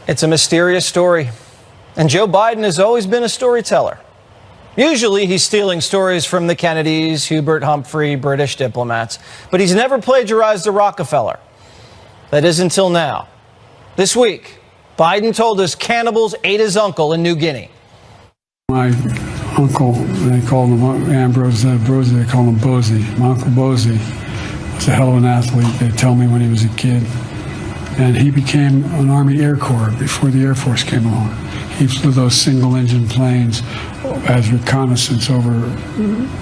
It's a mysterious story, and Joe Biden has always been a storyteller. Usually he's stealing stories from the Kennedys, Hubert Humphrey, British diplomats, but he's never plagiarized a Rockefeller. That is until now. This week, Biden told us cannibals ate his uncle in New Guinea. My uncle, they called him Ambrose Brosey, they called him Bosey. My uncle Bosey was a hell of an athlete, they tell me, when he was a kid. And he became an Army Air Corps before the Air Force came along. He flew those single-engine planes as reconnaissance over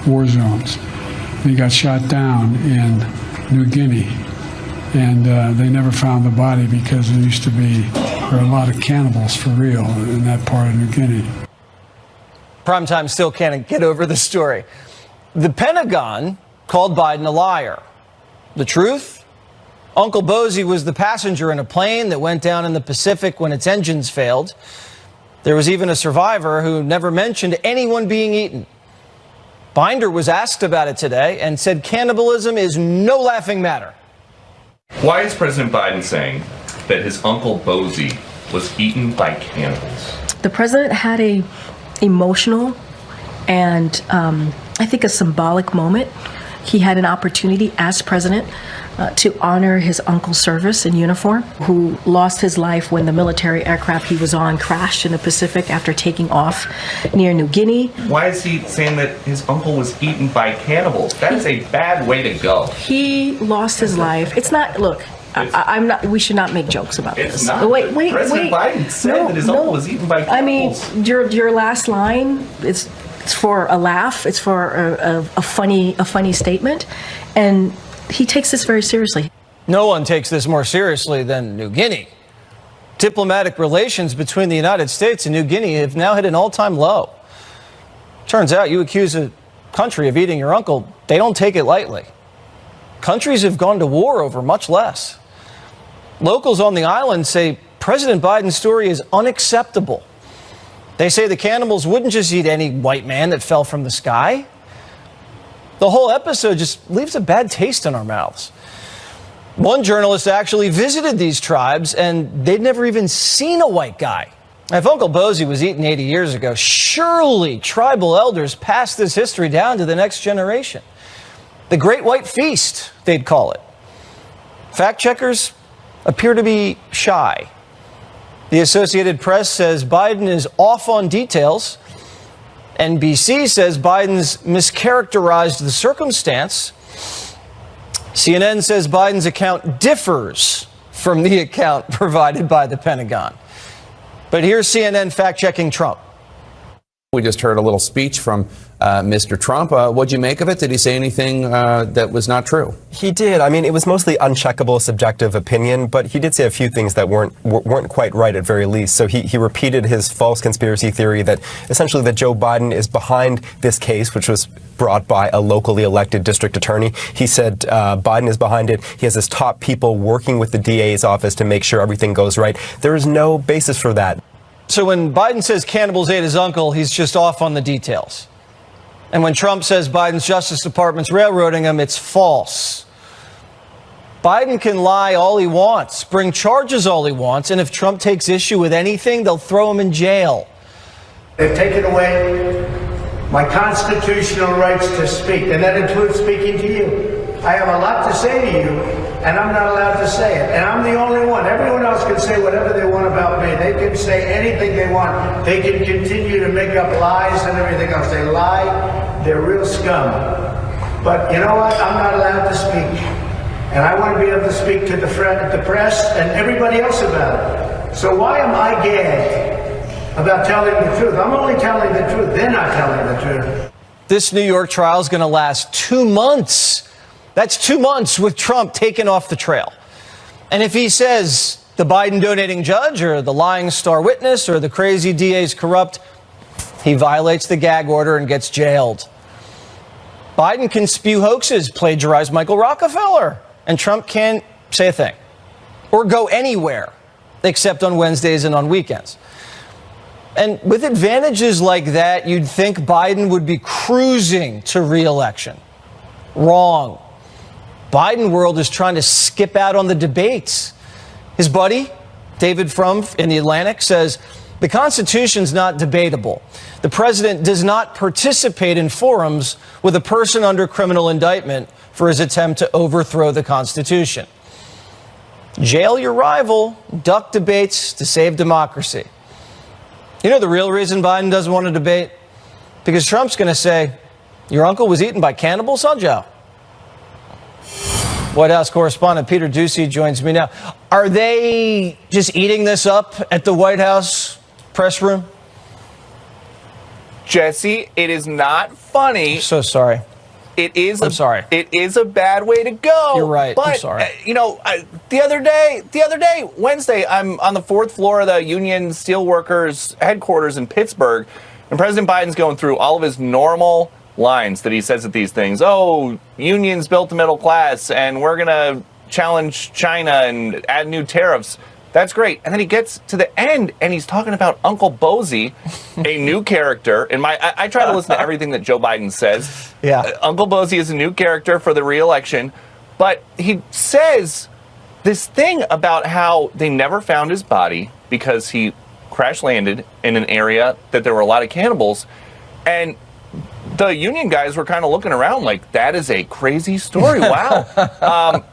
war zones. And he got shot down in New Guinea, and they never found the body because there used to be a lot of cannibals for real in that part of New Guinea. Primetime still can't get over the story. The Pentagon called Biden a liar. The truth? Uncle Bosey was the passenger in a plane that went down in the Pacific when its engines failed. There was even a survivor who never mentioned anyone being eaten. Binder was asked about it today and said cannibalism is no laughing matter. Why is President Biden saying that his Uncle Bosey was eaten by cannibals? The president had a emotional and I think a symbolic moment. He had an opportunity as president to honor his uncle's service in uniform, who lost his life when the military aircraft he was on crashed in the Pacific after taking off near New Guinea. Why is he saying that his uncle was eaten by cannibals? That is a bad way to go. He lost his life. It's not, look, I'm not, we should not make jokes about this. It's not. Wait. President Biden said that his uncle was eaten by cannibals. I mean, your last line, it's for a laugh. It's for a funny statement. And he takes this very seriously. No one takes this more seriously than New Guinea. Diplomatic relations between the United States and New Guinea have now hit an all-time low. Turns out you accuse a country of eating your uncle, they don't take it lightly. Countries have gone to war over much less. Locals on the island say President Biden's story is unacceptable. They say the cannibals wouldn't just eat any white man that fell from the sky. The whole episode just leaves a bad taste in our mouths. One journalist actually visited these tribes, and they'd never even seen a white guy. If Uncle Bosey was eaten 80 years ago, surely tribal elders passed this history down to the next generation. The Great White Feast, they'd call it. Fact checkers appear to be shy. The Associated Press says Biden is off on details. NBC says Biden's mischaracterized the circumstance. CNN says Biden's account differs from the account provided by the Pentagon. But here's CNN fact-checking Trump. We just heard a little speech from Mr. Trump. What'd you make of it? Did he say anything that was not true? He did. I mean, it was mostly uncheckable, subjective opinion, but he did say a few things that weren't quite right at very least. So he repeated his false conspiracy theory that essentially that Joe Biden is behind this case, which was brought by a locally elected district attorney. He said Biden is behind it. He has his top people working with the DA's office to make sure everything goes right. There is no basis for that. So when Biden says cannibals ate his uncle, he's just off on the details. And when Trump says Biden's Justice Department's railroading him, it's false. Biden can lie all he wants, bring charges all he wants, and if Trump takes issue with anything, they'll throw him in jail. They've taken away my constitutional rights to speak, and that includes speaking to you. I have a lot to say to you, and I'm not allowed to say it. And I'm the only one. Everyone else can say whatever they want about me. They can say anything they want. They can continue to make up lies and everything else. They lie. They're real scum. But you know what? I'm not allowed to speak. And I want to be able to speak to the press and everybody else about it. So why am I gagged about telling the truth? I'm only telling the truth. They're not telling the truth. This New York trial is going to last 2 months. That's 2 months with Trump taken off the trail. And if he says the Biden donating judge or the lying star witness or the crazy DA's corrupt, he violates the gag order and gets jailed. Biden can spew hoaxes, plagiarize Michael Rockefeller, and Trump can't say a thing or go anywhere except on Wednesdays and on weekends. And with advantages like that, you'd think Biden would be cruising to re-election. Wrong. Biden world is trying to skip out on the debates. His buddy, David Frum in The Atlantic says, the Constitution's not debatable. The president does not participate in forums with a person under criminal indictment for his attempt to overthrow the Constitution. Jail your rival, duck debates to save democracy. You know the real reason Biden doesn't want to debate? Because Trump's going to say, your uncle was eaten by cannibals, huh, Joe? White House correspondent Peter Doocy joins me now. Are they just eating this up at the White House press room? Jesse, it is not funny. I'm so sorry. I'm sorry. It is a bad way to go. You're right. But, I'm sorry. The other day, Wednesday, I'm on the 4th floor of the Union Steelworkers headquarters in Pittsburgh, and President Biden's going through all of his normal lines that he says at these things. Oh, unions built the middle class, and we're going to challenge China and add new tariffs. That's great. And then he gets to the end, and he's talking about Uncle Bozy, a new character. I try to listen to everything that Joe Biden says. Yeah. Uncle Bozy is a new character for the re-election. But he says this thing about how they never found his body because he crash landed in an area that there were a lot of cannibals. And the union guys were kind of looking around like, that is a crazy story. Wow.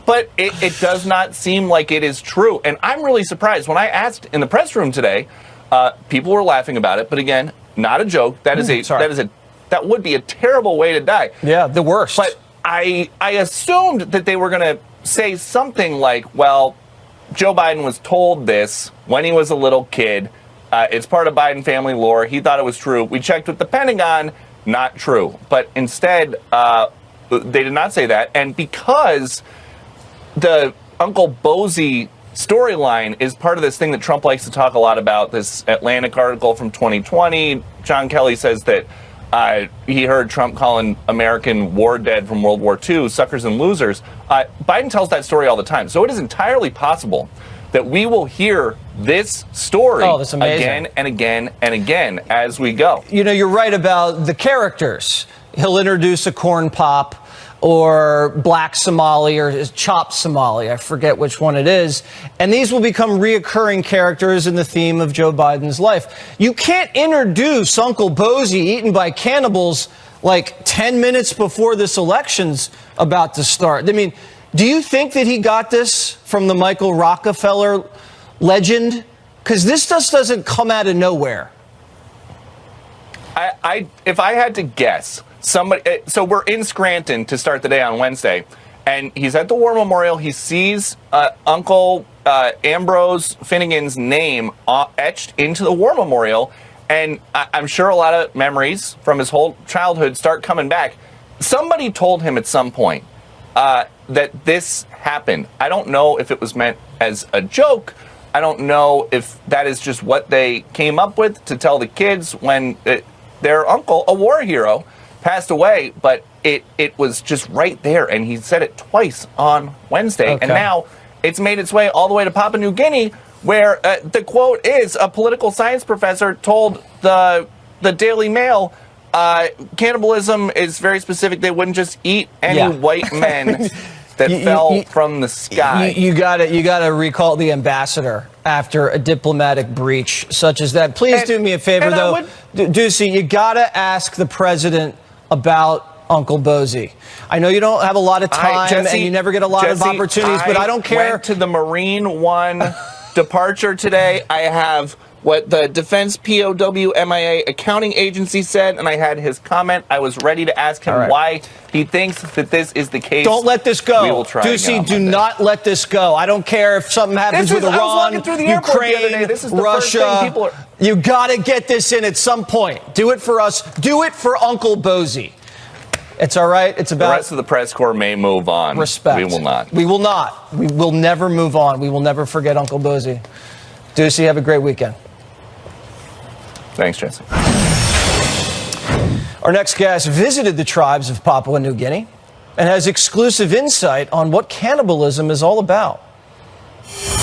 But it does not seem like it is true. And I'm really surprised. When I asked in the press room today, people were laughing about it. But again, not a joke. That would be a terrible way to die. Yeah, the worst. But I assumed that they were going to say something like, well, Joe Biden was told this when he was a little kid. It's part of Biden family lore. He thought it was true. We checked with the Pentagon. Not true. But instead, they did not say that. And because the Uncle Bozy storyline is part of this thing that Trump likes to talk a lot about, this Atlantic article from 2020. John Kelly says that he heard Trump calling American war dead from World War II suckers and losers. Biden tells that story all the time. So it is entirely possible that we will hear this story again and again and again as we go. You know, you're right about the characters. He'll introduce a corn pop or black Somali or chopped Somali. I forget which one it is. And these will become reoccurring characters in the theme of Joe Biden's life. You can't introduce Uncle Bozy eaten by cannibals like 10 minutes before this election's about to start. I mean, do you think that he got this from the Michael Rockefeller legend? Because this just doesn't come out of nowhere. If I had to guess, somebody. So we're in Scranton to start the day on Wednesday, and he's at the War Memorial. He sees Uncle Ambrose Finnegan's name etched into the War Memorial, and I'm sure a lot of memories from his whole childhood start coming back. Somebody told him at some point that this happened. I don't know if it was meant as a joke. I don't know if that is just what they came up with to tell the kids when their uncle, a war hero, passed away, but it was just right there, and he said it twice on Wednesday, and now it's made its way all the way to Papua New Guinea, where the quote is, a political science professor told the Daily Mail, cannibalism is very specific. They wouldn't just eat any white men that fell from the sky. You gotta recall the ambassador after a diplomatic breach such as that. Please do me a favor, though, Doocy, you gotta ask the president about Uncle Bozy. I know you don't have a lot of time, and you never get a lot of opportunities, but I don't care. I went to the Marine One departure today. I have what the Defense POW MIA accounting agency said, and I had his comment. I was ready to ask him why he thinks that this is the case. Don't let this go. We will try. Doocy, do not let this go. I don't care if something happens with Iran, Ukraine, Russia. You got to get this in at some point. Do it for us. Do it for Uncle Bozy. It's all right. It's about the rest of the press corps may move on. Respect. We will not. We will not. We will never move on. We will never forget Uncle Bozy. Doocy, have a great weekend. Thanks, Jesse. Our next guest visited the tribes of Papua New Guinea and has exclusive insight on what cannibalism is all about.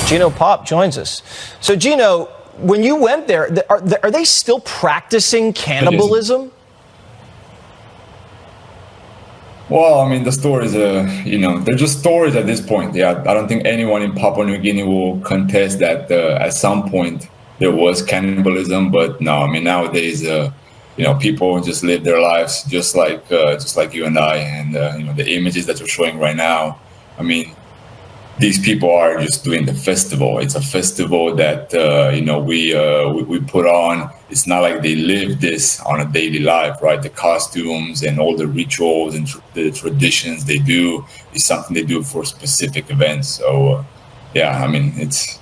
Gino Pop joins us. So, Gino, when you went there, are they still practicing cannibalism? Well, I mean, the stories, they're just stories at this point. Yeah, I don't think anyone in Papua New Guinea will contest that at some point there was cannibalism. But no, I mean, nowadays, people just live their lives just like you and I. And the images that you're showing right now, I mean, these people are just doing the festival. It's a festival that we put on. It's not like they live this on a daily life, right? The costumes and all the rituals and the traditions they do is something they do for specific events. So, I mean, it's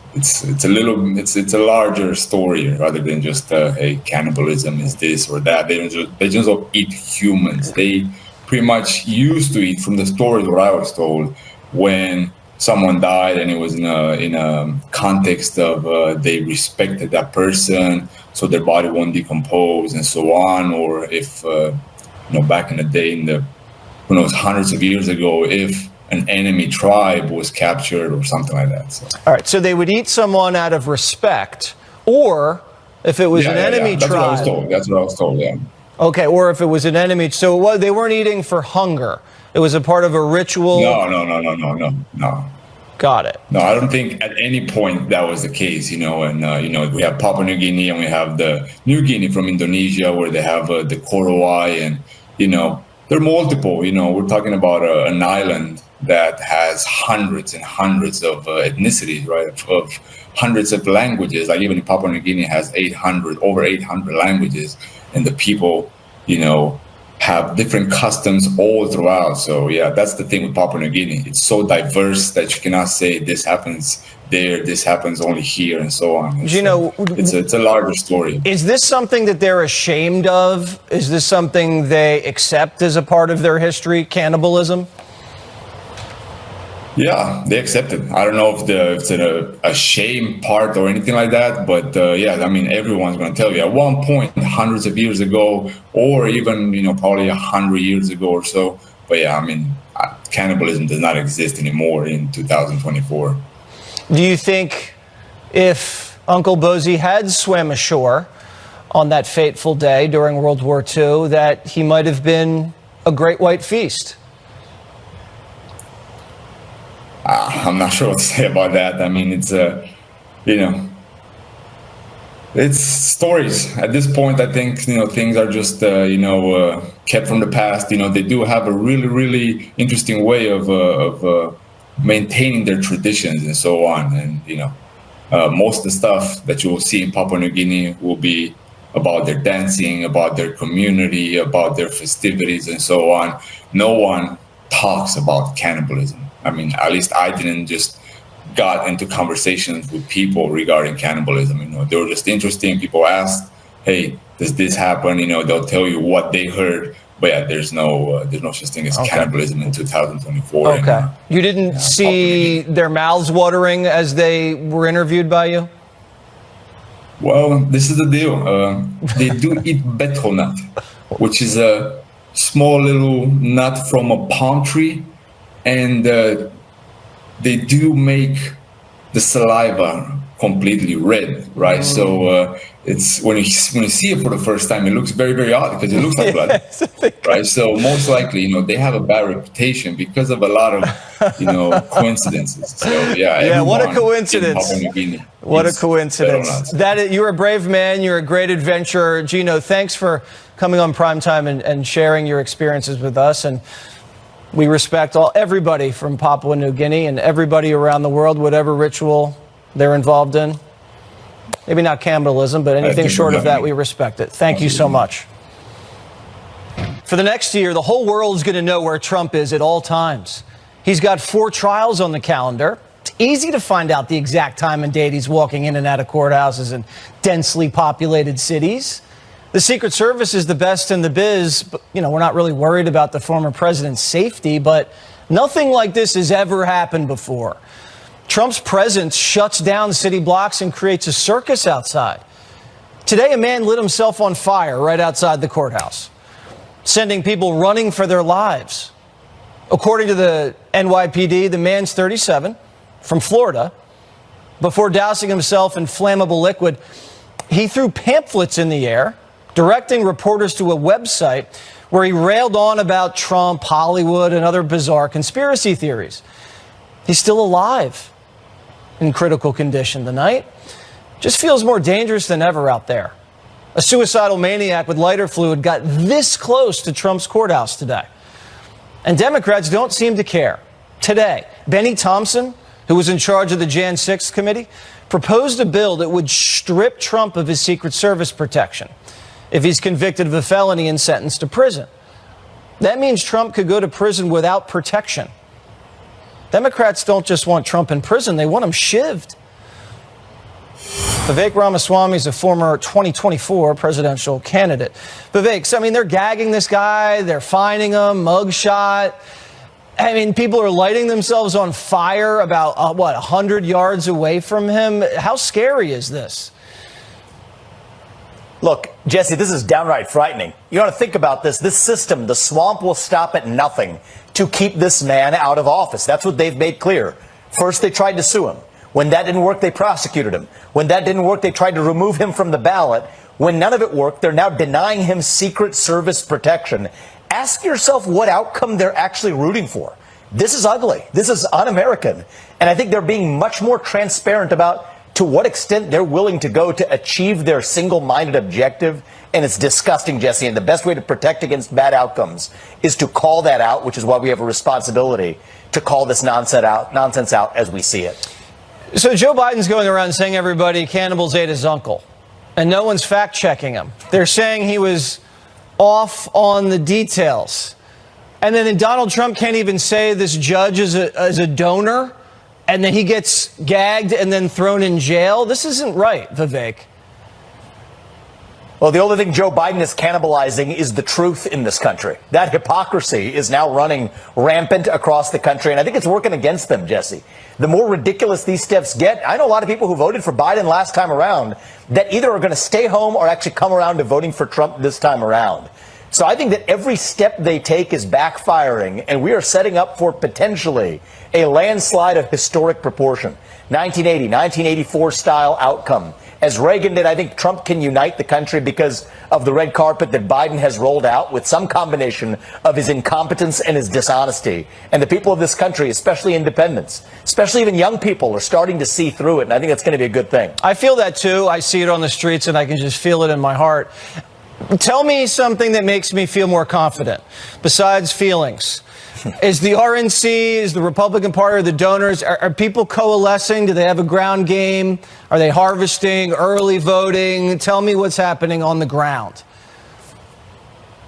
a larger story rather than just hey, cannibalism is this or that. They just don't eat humans. They pretty much used to eat, from the stories what I was told, when someone died and it was in a context of they respected that person, so their body won't decompose and so on. Or if back in the day, who knows, hundreds of years ago, if an enemy tribe was captured or something like that. So. All right, so they would eat someone out of respect, or if it was an enemy tribe. That's what I was told. Yeah. Okay, or if it was an enemy, so they weren't eating for hunger. It was a part of a ritual. No. Got it. No, I don't think at any point that was the case. And we have Papua New Guinea and we have the New Guinea from Indonesia, where they have the Korowai, and there are multiple. We're talking about an island that has hundreds and hundreds of ethnicities, right? Of hundreds of languages. Like even in Papua New Guinea has over 800 languages, and the people, have different customs all throughout. So yeah, that's the thing with Papua New Guinea. It's so diverse that you cannot say this happens there, this happens only here, and so on. It's a larger story. Is this something that they're ashamed of? Is this something they accept as a part of their history, cannibalism? Yeah, they accept it. I don't know if it's a shame part or anything like that, but I mean, everyone's going to tell you at one point, hundreds of years ago, or even probably 100 years ago or so. But yeah, I mean, cannibalism does not exist anymore in 2024. Do you think if Uncle Bozy had swam ashore on that fateful day during World War II, that he might have been a great white feast? I'm not sure what to say about that. I mean, it's it's stories. At this point, I think things are just kept from the past. They do have a really, really interesting way of maintaining their traditions and so on. And most of the stuff that you will see in Papua New Guinea will be about their dancing, about their community, about their festivities, and so on. No one talks about cannibalism. I mean, at least I didn't just got into conversations with people regarding cannibalism. They were just interesting. People asked, "Hey, does this happen?" They'll tell you what they heard. But yeah, there's no such thing as cannibalism in 2024. Okay, you didn't see their mouths watering as they were interviewed by you? Well, this is the deal. They do eat betel nut, which is a small little nut from a palm tree. And they do make the saliva completely red, right? So it's when you see it for the first time, it looks very, very odd because it looks like blood, right? So most likely, they have a bad reputation because of a lot of, coincidences. So yeah, what a coincidence! What a coincidence! You're a brave man. You're a great adventurer, Gino. Thanks for coming on Primetime and sharing your experiences with us. And we respect everybody from Papua New Guinea and everybody around the world, whatever ritual they're involved in. Maybe not cannibalism, but anything short of that, we respect it. Thank you so much. For the next year, the whole world is going to know where Trump is at all times. He's got 4 trials on the calendar. It's easy to find out the exact time and date he's walking in and out of courthouses in densely populated cities. The Secret Service is the best in the biz, but, we're not really worried about the former president's safety, but nothing like this has ever happened before. Trump's presence shuts down city blocks and creates a circus outside. Today, a man lit himself on fire right outside the courthouse, sending people running for their lives. According to the NYPD, the man's 37, from Florida. Before dousing himself in flammable liquid, he threw pamphlets in the air, directing reporters to a website where he railed on about Trump, Hollywood, and other bizarre conspiracy theories. He's still alive in critical condition tonight. Just feels more dangerous than ever out there. A suicidal maniac with lighter fluid got this close to Trump's courthouse today. And Democrats don't seem to care. Today, Benny Thompson, who was in charge of the Jan 6 committee, proposed a bill that would strip Trump of his Secret Service protection if he's convicted of a felony and sentenced to prison. That means Trump could go to prison without protection. Democrats don't just want Trump in prison, they want him shivved. Vivek Ramaswamy is a former 2024 presidential candidate. Vivek, so, I mean, they're gagging this guy, they're fining him, mugshot. I mean, people are lighting themselves on fire about, 100 yards away from him. How scary is this? Look, Jesse, this is downright frightening. You want to think about this. This system, the swamp, will stop at nothing to keep this man out of office. That's what they've made clear. First, they tried to sue him. When that didn't work, they prosecuted him. When that didn't work, they tried to remove him from the ballot. When none of it worked, they're now denying him Secret Service protection. Ask yourself what outcome they're actually rooting for. This is ugly. This is un-American. And I think they're being much more transparent about to what extent they're willing to go to achieve their single-minded objective. And it's disgusting, Jesse. And the best way to protect against bad outcomes is to call that out, which is why we have a responsibility to call this nonsense out as we see it. So Joe Biden's going around saying everybody cannibals ate his uncle, and no one's fact-checking him. They're saying he was off on the details. And then Donald Trump can't even say this judge is a donor, and then he gets gagged and then thrown in jail. This isn't right, Vivek. Well, the only thing Joe Biden is cannibalizing is the truth in this country. That hypocrisy is now running rampant across the country, and I think it's working against them, Jesse. The more ridiculous these steps get, I know a lot of people who voted for Biden last time around that either are going to stay home or actually come around to voting for Trump this time around. So I think that every step they take is backfiring, and we are setting up for potentially a landslide of historic proportion. 1980, 1984 style outcome. As Reagan did, I think Trump can unite the country because of the red carpet that Biden has rolled out with some combination of his incompetence and his dishonesty. And the people of this country, especially independents, especially even young people, are starting to see through it. And I think that's going to be a good thing. I feel that, too. I see it on the streets, and I can just feel it in my heart. Tell me something that makes me feel more confident, besides feelings. Is the RNC, is the Republican Party, or the donors, are people coalescing? Do they have a ground game? Are they harvesting, early voting? Tell me what's happening on the ground.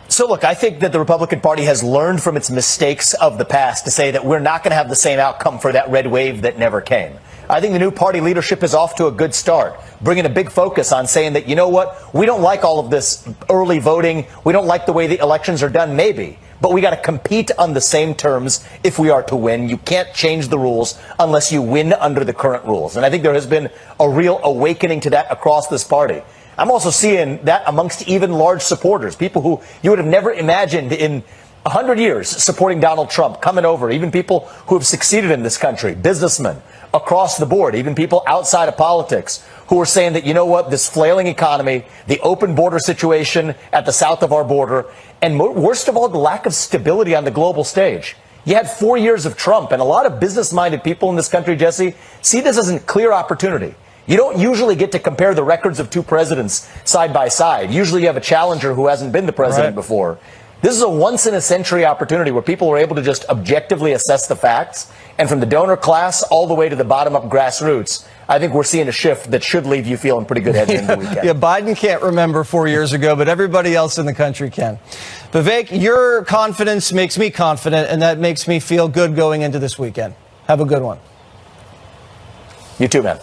So, look, I think that the Republican Party has learned from its mistakes of the past to say that we're not going to have the same outcome for that red wave that never came. I think the new party leadership is off to a good start, bringing a big focus on saying that, you know what, we don't like all of this early voting. We don't like the way the elections are done, maybe. But we got to compete on the same terms if we are to win. You can't change the rules unless you win under the current rules. And I think there has been a real awakening to that across this party. I'm also seeing that amongst even large supporters, people who you would have never imagined in 100 years supporting Donald Trump coming over, even people who have succeeded in this country, businessmen across the board, even people outside of politics who are saying that, you know what, this flailing economy, the open border situation at the south of our border, and worst of all, the lack of stability on the global stage. You had 4 years of Trump, and a lot of business-minded people in this country, Jesse, see this as a clear opportunity. You don't usually get to compare the records of two presidents side by side. Usually you have a challenger who hasn't been the president before. This is a once-in-a-century opportunity where people are able to just objectively assess the facts. And from the donor class all the way to the bottom-up grassroots, I think we're seeing a shift that should leave you feeling pretty good heading into the weekend. Yeah, Biden can't remember 4 years ago, but everybody else in the country can. Vivek, your confidence makes me confident, and that makes me feel good going into this weekend. Have a good one. You too, man.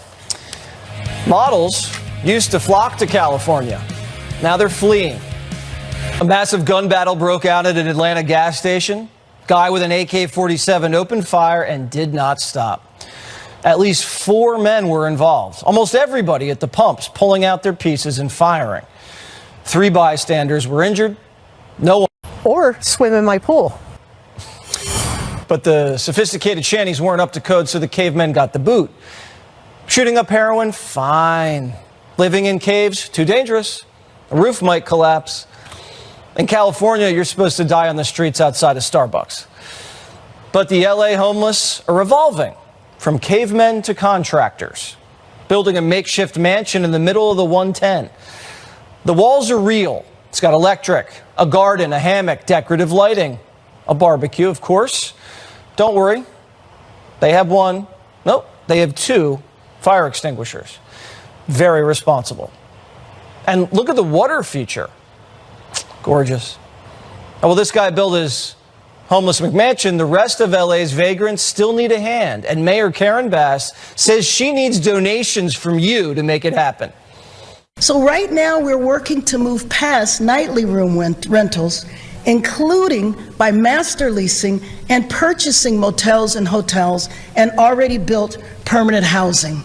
Models used to flock to California. Now they're fleeing. A massive gun battle broke out at an Atlanta gas station. Guy with an AK-47 opened fire and did not stop. At least 4 men were involved. Almost everybody at the pumps pulling out their pieces and firing. 3 bystanders were injured. No one. Or swim in my pool. But the sophisticated shanties weren't up to code, so the cavemen got the boot. Shooting up heroin? Fine. Living in caves? Too dangerous. A roof might collapse. In California, you're supposed to die on the streets outside of Starbucks. But the LA homeless are evolving from cavemen to contractors, building a makeshift mansion in the middle of the 110. The walls are real. It's got electric, a garden, a hammock, decorative lighting, a barbecue, of course. Don't worry. They have one. Nope. They have 2 fire extinguishers. Very responsible. And look at the water feature. Gorgeous. Well, this guy built his homeless McMansion. The rest of LA's vagrants still need a hand. And Mayor Karen Bass says she needs donations from you to make it happen. So right now we're working to move past nightly room rentals, including by master leasing and purchasing motels and hotels and already built permanent housing.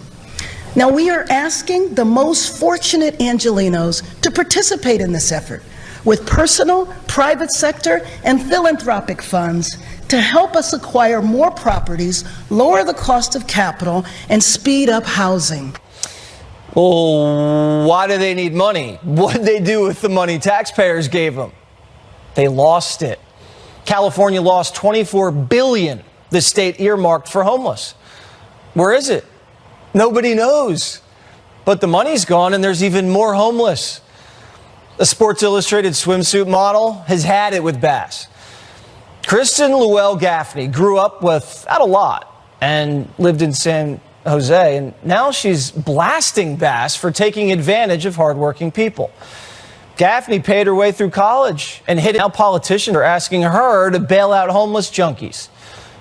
Now we are asking the most fortunate Angelenos to participate in this effort with personal, private sector, and philanthropic funds to help us acquire more properties, lower the cost of capital, and speed up housing. Well, why do they need money? What did they do with the money taxpayers gave them? They lost it. California lost $24 billion the state earmarked for homeless. Where is it? Nobody knows. But the money's gone and there's even more homeless. The Sports Illustrated swimsuit model has had it with Bass. Kristen Llewellyn Gaffney grew up without a lot and lived in San Jose, and now she's blasting Bass for taking advantage of hardworking people. Gaffney paid her way through college and hit it. Now politicians are asking her to bail out homeless junkies.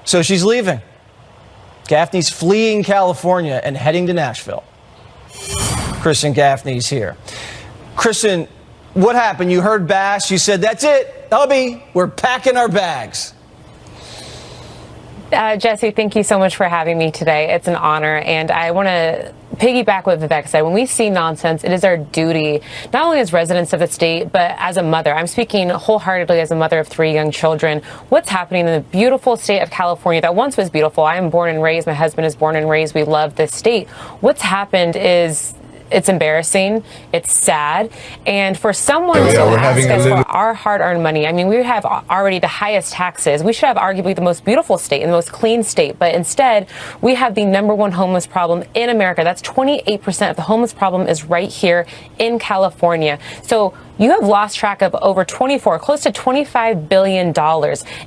So she's leaving. Gaffney's fleeing California and heading to Nashville. Kristen Gaffney's here. Kristen, what happened? You heard Bass. You said, that's it, hubby, we're packing our bags. Jesse, thank you so much for having me today. It's an honor, and I want to piggyback what Vivek said. When we see nonsense, it is our duty, not only as residents of the state, but as a mother. I'm speaking wholeheartedly as a mother of 3 young children. What's happening in the beautiful state of California that once was beautiful? I am born and raised. My husband is born and raised. We love this state. What's happened is it's embarrassing. It's sad. And for someone to ask us for our hard-earned money, I mean, we have already the highest taxes. We should have arguably the most beautiful state and the most clean state. But instead, we have the #1 homeless problem in America. That's 28% of the homeless problem is right here in California. So you have lost track of over close to $25 billion.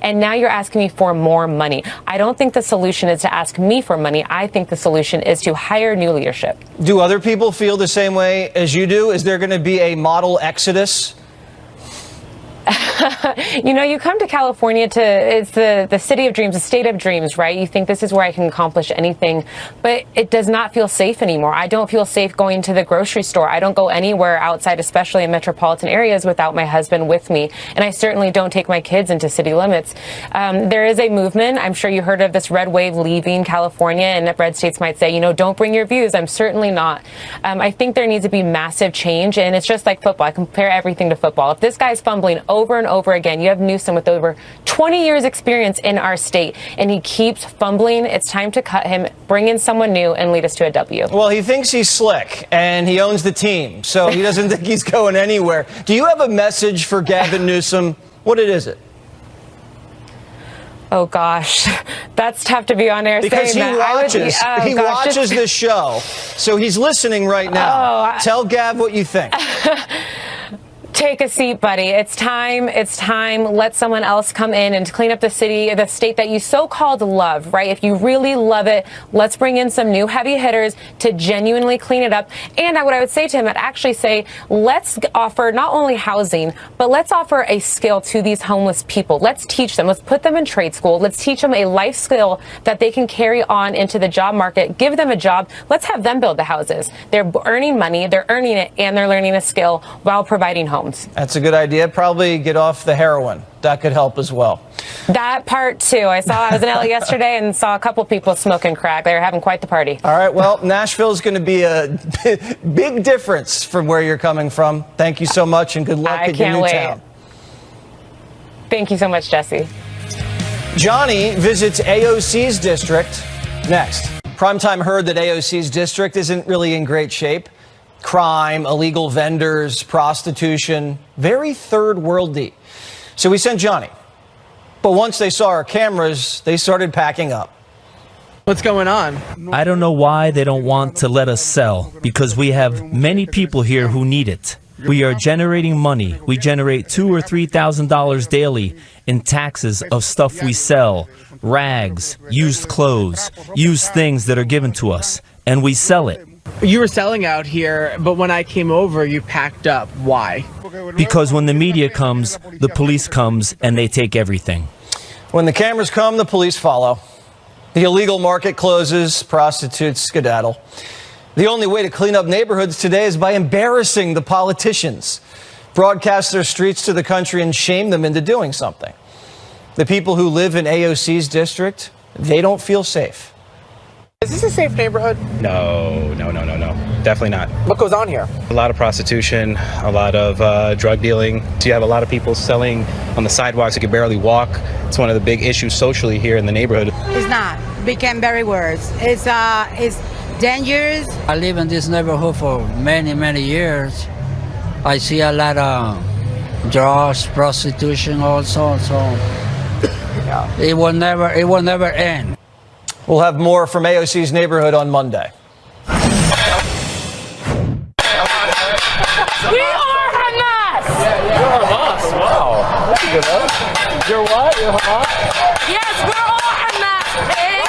And now you're asking me for more money. I don't think the solution is to ask me for money. I think the solution is to hire new leadership. Do other people feel the same way as you do? Is there going to be a model exodus? You know, you come to California it's the city of dreams, the state of dreams, right? You think this is where I can accomplish anything, but it does not feel safe anymore. I don't feel safe going to the grocery store. I don't go anywhere outside, especially in metropolitan areas, without my husband with me. And I certainly don't take my kids into city limits. There is a movement. I'm sure you heard of this red wave leaving California, and red states might say, you know, don't bring your views. I'm certainly not. I think there needs to be massive change, and it's just like football. I compare everything to football. If this guy's fumbling over and over again, you have Newsom with over 20 years experience in our state, and he keeps fumbling. It's time to cut him, bring in someone new, and lead us to a W. Well, he thinks he's slick, and he owns the team, so he doesn't think he's going anywhere. Do you have a message for Gavin Newsom? What is it? Oh, gosh, that's tough to be on air because saying that. He watches this show, so he's listening right now. Tell Gav what you think. Take a seat, buddy. It's time. It's time. Let someone else come in and clean up the city, the state that you so-called love, right? If you really love it, let's bring in some new heavy hitters to genuinely clean it up. And what I would say to him, I'd actually say, let's offer not only housing, but let's offer a skill to these homeless people. Let's teach them. Let's put them in trade school. Let's teach them a life skill that they can carry on into the job market. Give them a job. Let's have them build the houses. They're earning money, they're earning it, and they're learning a skill while providing homes. That's a good idea. Probably get off the heroin. That could help as well. That part, too. I was in LA yesterday and saw a couple people smoking crack. They were having quite the party. All right. Well, Nashville is going to be a big difference from where you're coming from. Thank you so much, and good luck at your new town. Thank you so much, Jesse. Johnny visits AOC's district next. Primetime heard that AOC's district isn't really in great shape. crime, illegal vendors, prostitution, very third worldy. So we sent Johnny. But once they saw our cameras, they started packing up. What's going on? I don't know why they don't want to let us sell, because we have many people here who need it. We are generating money. We generate $2,000 or $3,000 daily in taxes of stuff we sell, rags, used clothes, used things that are given to us, and we sell it. You were selling out here, but when I came over, you packed up. Why? Because when the media comes, the police comes, and they take everything. When the cameras come, the police follow. The illegal market closes, prostitutes skedaddle. The only way to clean up neighborhoods today is by embarrassing the politicians, broadcast their streets to the country, and shame them into doing something. The people who live in AOC's district, they don't feel safe. Is this a safe neighborhood? No. Definitely not. What goes on here? A lot of prostitution, a lot of drug dealing. So you have a lot of people selling on the sidewalks. You can barely walk. It's one of the big issues socially here in the neighborhood. It's not. Became very worse. It's dangerous. I live in this neighborhood for many years. I see a lot of drugs, prostitution also. So it will never end. We'll have more from AOC's neighborhood on Monday. We are Hamas! You're Hamas, wow. That's a good one. You're what? You're Hamas? Yes, we're all Hamas, man!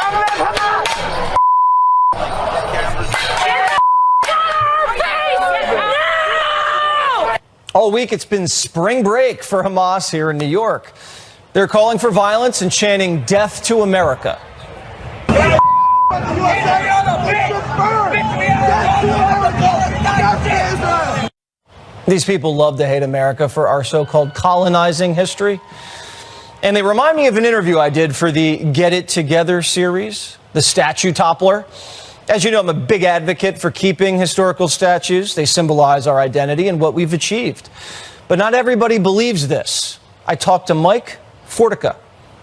All week, it's been spring break for Hamas here in New York. They're calling for violence and chanting "Death to America." These people love to hate America for our so-called colonizing history. And they remind me of an interview I did for the Get It Together series, The Statue Toppler. As you know, I'm a big advocate for keeping historical statues. They symbolize our identity and what we've achieved. But not everybody believes this. I talked to Mike Fortica.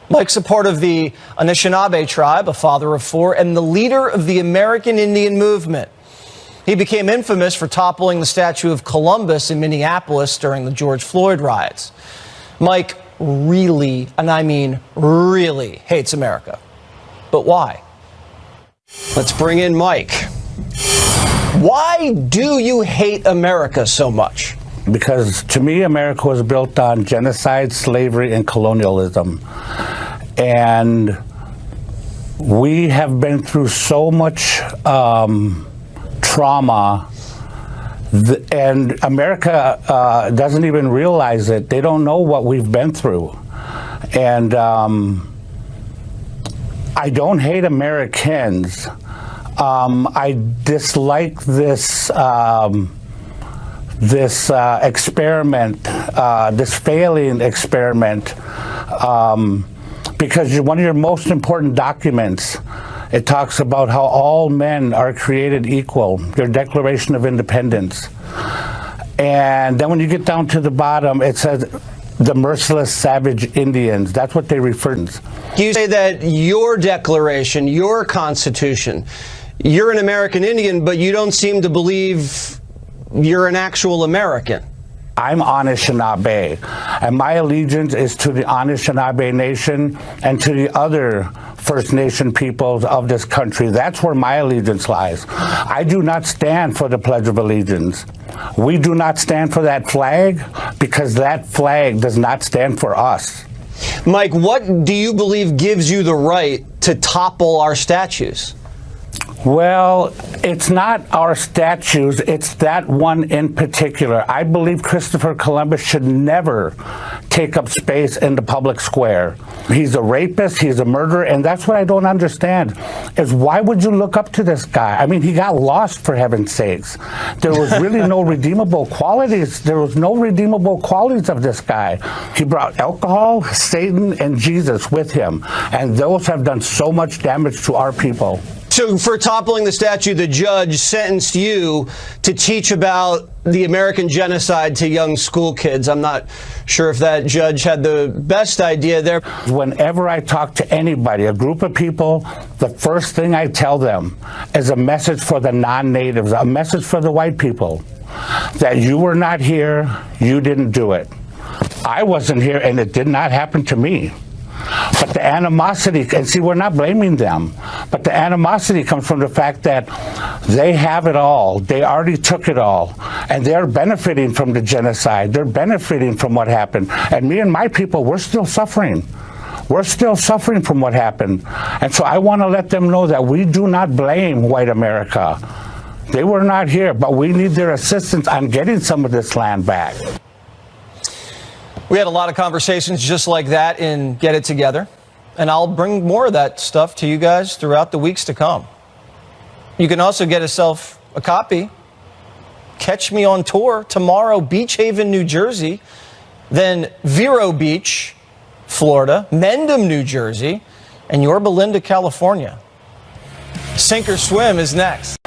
Mike's a part of the Anishinaabe tribe, a father of four, and the leader of the American Indian movement. He became infamous for toppling the statue of Columbus in Minneapolis during the George Floyd riots. Mike really, and I mean really, hates America. But why? Let's bring in Mike. Why do you hate America so much? Because to me, America was built on genocide, slavery, and colonialism. And we have been through so much trauma, and America doesn't even realize it. They don't know what we've been through. And I don't hate Americans. I dislike this experiment, this failing experiment, because one of your most important documents, it talks about how all men are created equal, your Declaration of Independence. And then when you get down to the bottom, it says the merciless savage Indians. That's what they refer to. You say that your declaration, your Constitution, you're an American Indian, but you don't seem to believe you're an actual American. I'm Anishinaabe, and my allegiance is to the Anishinaabe Nation and to the other First Nation peoples of this country. That's where my allegiance lies. I do not stand for the Pledge of Allegiance. We do not stand for that flag because that flag does not stand for us. Mike, what do you believe gives you the right to topple our statues? Well, it's not our statues, it's that one in particular. I believe Christopher Columbus should never take up space in the public square. He's a rapist, he's a murderer, and that's what I don't understand, is why would you look up to this guy? I mean, he got lost, for heaven's sakes. There was really no redeemable qualities. There was no redeemable qualities of this guy. He brought alcohol, Satan, and Jesus with him, and those have done so much damage to our people. So for toppling the statue, the judge sentenced you to teach about the American genocide to young school kids. I'm not sure if that judge had the best idea there. Whenever I talk to anybody, a group of people, the first thing I tell them is a message for the non-natives, a message for the white people, that you were not here, you didn't do it. I wasn't here, and it did not happen to me. But the animosity, and see, we're not blaming them, but the animosity comes from the fact that they have it all. They already took it all, and they're benefiting from the genocide. They're benefiting from what happened. And me and my people, we're still suffering. We're still suffering from what happened. And so I want to let them know that we do not blame white America. They were not here, but we need their assistance on getting some of this land back. We had a lot of conversations just like that in Get It Together, and I'll bring more of that stuff to you guys throughout the weeks to come. You can also get yourself a copy. Catch me on tour tomorrow, Beach Haven, New Jersey, then Vero Beach, Florida, Mendham, New Jersey, and Yorba Linda, California. Sink or Swim is next.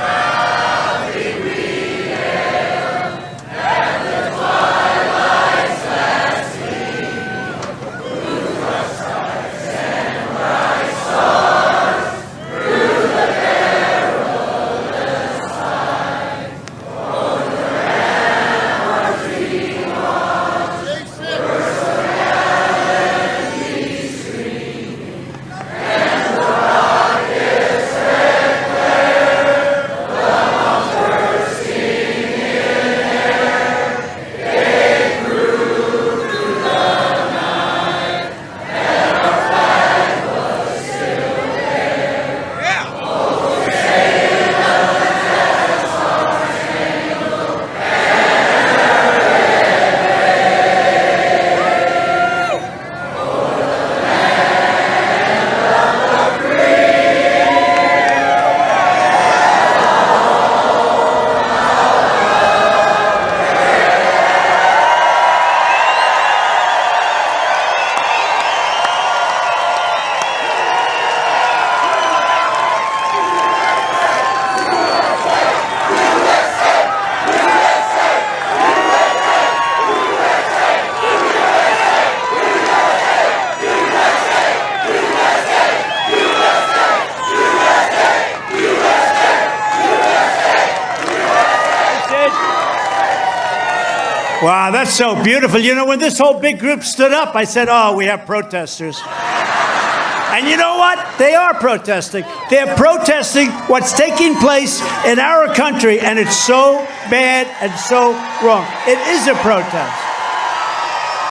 Wow, that's so beautiful. You know, when this whole big group stood up, I said, oh, we have protesters. And you know what? They are protesting. They're protesting what's taking place in our country, and it's so bad and so wrong. It is a protest.